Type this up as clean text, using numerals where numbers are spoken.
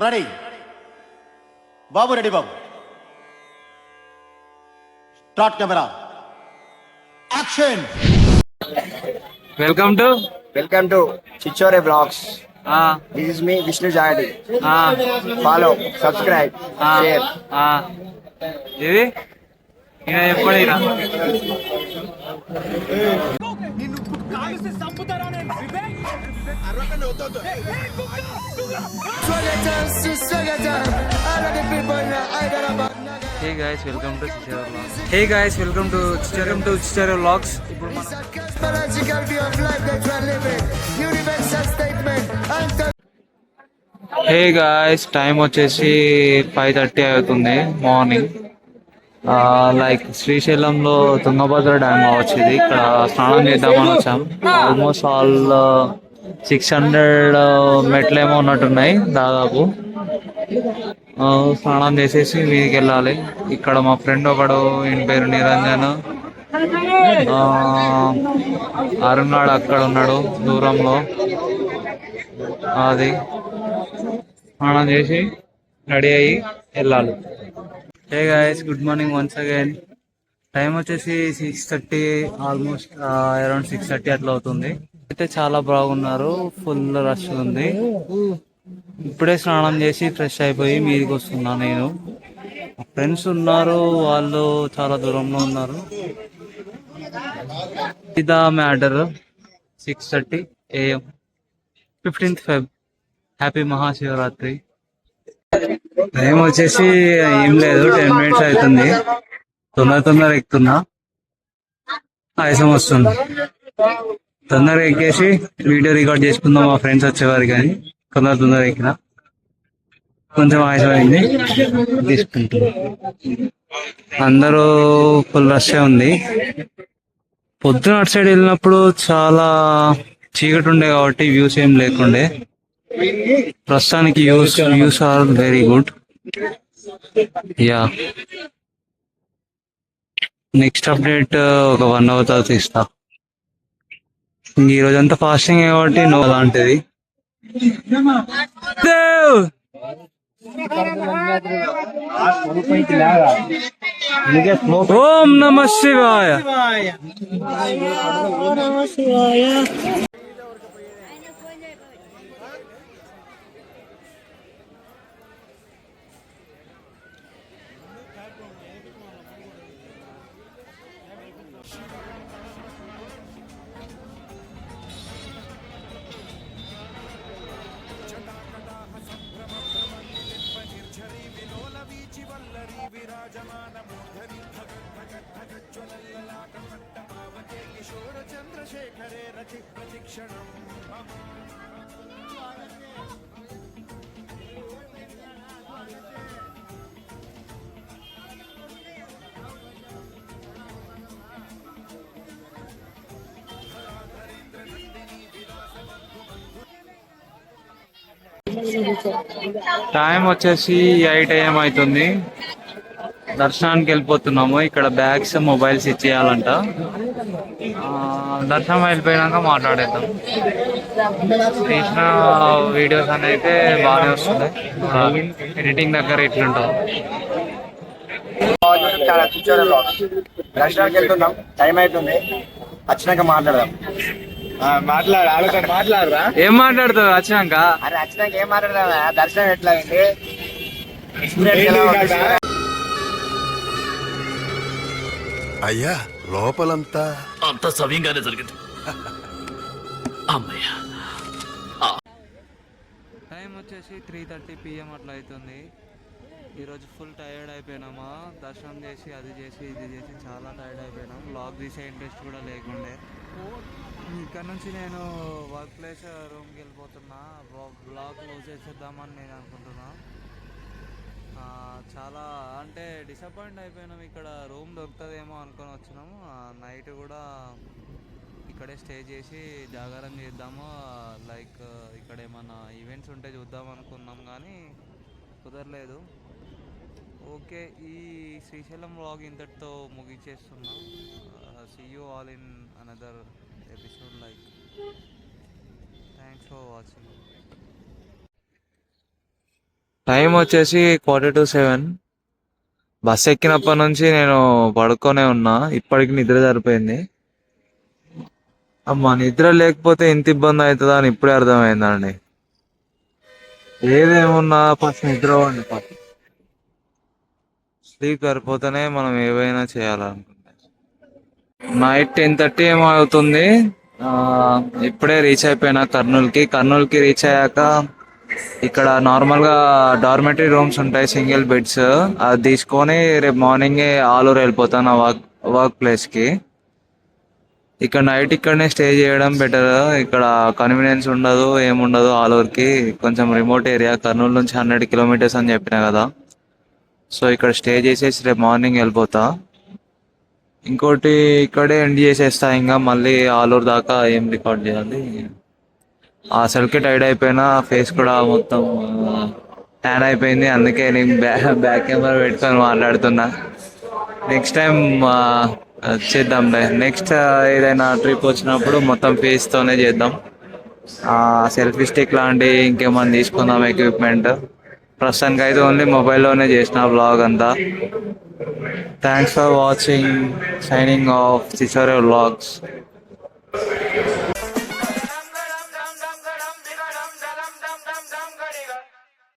Ready Babu, ready Babu. Start camera, action. Welcome to Chichore Vlogs. This is me, Vishnu Jayadi. Follow, subscribe, share. ఇది ఈయన ఎప్పుడు ఈయన hey guys welcome to Chhichhore vlogs. Hey guys welcome to Chhichhore vlogs. ఇప్పుడు మనం hey guys time వచ్చేసి 5:30 అవుతుంది morning. Like శ్రీశైలంలో Tungabhadra dam కావచ్చు ఇది. ఇక్కడ స్నానం చేద్దామని వచ్చాం. ఆల్మోస్ట్ ఆల్ 600 మెట్లేమో ఉన్నట్టున్నాయి దాదాపు. స్నానం చేసేసి మీదికి వెళ్ళాలి. ఇక్కడ మా ఫ్రెండ్ ఒకడు, ఈయన పేరు నిరంజన్, అరుణాడు అక్కడ ఉన్నాడు దూరంలో. అది స్నానం చేసి రెడీ అయ్యి వెళ్ళాలి. Hey guys good morning once again. Time వచ్చేసి 6:30, ఆల్మోస్ట్ అరౌండ్ 6:30 అట్లా అవుతుంది. అయితే చాలా బాగున్నారు, ఫుల్ రష్ ఉంది. ఇప్పుడే స్నానం చేసి ఫ్రెష్ అయిపోయి మీదికి వస్తున్నా నేను. ఫ్రెండ్స్ ఉన్నారు, వాళ్ళు చాలా దూరంలో ఉన్నారు. ఇదా matter. 6:30 AM 15th Feb. Happy Mahashivratri. Time వచ్చేసి ఏం లేదు, 10 minutes అవుతుంది. తొందర ఎక్కుతున్నా, ఆయాసం వస్తుంది. తొందరగా ఎక్కేసి వీడియో రికార్డ్ చేసుకుందాం మా ఫ్రెండ్స్ వచ్చేవారు, కానీ తొందర ఎక్కిన కొంచెం ఆయాసం అయింది, తీసుకుంటున్నా. అందరూ ఫుల్ రష్ ఉంది. పొద్దున అటు సైడ్ వెళ్ళినప్పుడు చాలా చీకటి ఉండే కాబట్టి వ్యూస్ ఏం లేకుండే. ప్రస్తుతానికి views are very good. Yeah, next update ఒక 1 hour తర్వాత ఇస్తా. ఈ రోజంతా ఫాస్టింగ్ కాబట్టి నో అలాంటిది. ఓం నమ శివాయ. టైం వచ్చేసి 8 AM అవుతుంది. దర్శనానికి వెళ్ళిపోతున్నాము. ఇక్కడ బ్యాగ్స్, మొబైల్స్ ఇచ్చేయాలంట. దర్శనం వెళ్ళిపోయినాక మాట్లాడేద్దాం. తీసిన వీడియోస్ అయితే బాగానే వస్తున్నాయి. ఎడిటింగ్ దగ్గర ఇట్లుంటాం. Chichore Vlogs. దర్శనానికి వెళ్తున్నాం, టైం అవుతుంది, వచ్చినాక మాట్లాడదాం. మాట్లాడరా? ఏం మాట్లాడుతావు వచ్చినాక? అరే వచ్చినాక ఏం మాట్లాడదాం? దర్శనం ఎట్లా అయింది, అయ్యా లోపలంతా అంత సవ్యంగానే జరిగింది. అమ్మయ్య. టైం వచ్చేసి 3:30 PM అట్లా అవుతుంది. ఈరోజు ఫుల్ టైర్డ్ అయిపోయినామా. దర్శనం చేసి అది చేసి ఇది చేసి చాలా టైర్డ్ అయిపోయినాం. వ్లాగ్ తీసే ఇంట్రెస్ట్ కూడా లేకుండే. ఇక్కడ నుంచి నేను వర్క్ ప్లేస్ రూమ్కి వెళ్ళిపోతున్నా. వ్లాగ్ క్లోజ్ చేసేద్దామని నేను అనుకుంటున్నా. చాలా అంటే డిసప్పాయింట్ అయిపోయినాం. ఇక్కడ రూమ్ దొరుకుతుందేమో అనుకొని వచ్చినాము. నైట్ కూడా ఇక్కడే స్టే చేసి జాగారం చేద్దాము. లైక్ ఇక్కడ ఏమన్నా ఈవెంట్స్ ఉంటే చూద్దాం అనుకున్నాం, కానీ కుదరలేదు. ఓకే, ఈ శ్రీశైలం వ్లాగ్ ఇంతటితో ముగించేస్తున్నాం. See you all in another episode. Like thanks for watching. Time వచ్చేసి 6:45. బస్ ఎక్కినప్పటి నుంచి నేను పడుకొనే ఉన్నా, ఇప్పటికి నిద్ర సరిపోయింది. అమ్మా, నిద్ర లేకపోతే ఎంత ఇబ్బంది అవుతుందా అని ఇప్పుడే అర్థమైందండి. ఏదేమున్నా ఫస్ట్ నిద్ర పోండి. స్లీప్ సరిపోతేనే మనం ఏవైనా చేయాలనుకుంటే. నైట్ 10:30 ఏమో అవుతుంది. ఆ, ఇప్పుడే రీచ్ అయిపోయినా కర్నూలుకి రీచ్ అయ్యాక ఇక్కడ నార్మల్గా డార్మెటరీ రూమ్స్ ఉంటాయి, సింగిల్ బెడ్స్. అది తీసుకొని రేపు మార్నింగే ఆలూరు వెళ్ళిపోతాను నా వర్క్ ప్లేస్కి. ఇక్కడ నైట్ ఇక్కడనే స్టే చేయడం బెటర్. ఇక్కడ కన్వీనియన్స్ ఉండదు, ఏముండదు. ఆలూరుకి కొంచెం రిమోట్ ఏరియా, కర్నూలు నుంచి 100 కిలోమీటర్స్ అని చెప్పిన కదా. సో ఇక్కడ స్టే చేసేసి రేపు మార్నింగ్ వెళ్ళిపోతా. ఇంకోటి ఇక్కడే ఎండ్ చేసేస్తా, ఇంకా మళ్ళీ ఆలూరు దాకా ఏం రికార్డ్ చేయాలి. అసలుకే టైర్డ్ అయిపోయినా, ఫేస్ కూడా మొత్తం ట్యాన్ అయిపోయింది. అందుకే నేను బ్యాక్ కెమెరా పెట్టుకొని మాట్లాడుతున్నా. నెక్స్ట్ టైం చేద్దాంలే. నెక్స్ట్ ఏదైనా ట్రిప్ వచ్చినప్పుడు మొత్తం ఫేస్తోనే చేద్దాం. సెల్ఫీ స్టిక్ లాంటి ఇంకేమైనా తీసుకుందాం ఎక్విప్మెంట్. ప్రస్తుతానికి అయితే ఓన్లీ మొబైల్లోనే చేసిన వ్లాగ్ అంతా. Thanks for watching. Signing off సిసోరే వ్లాగ్స్.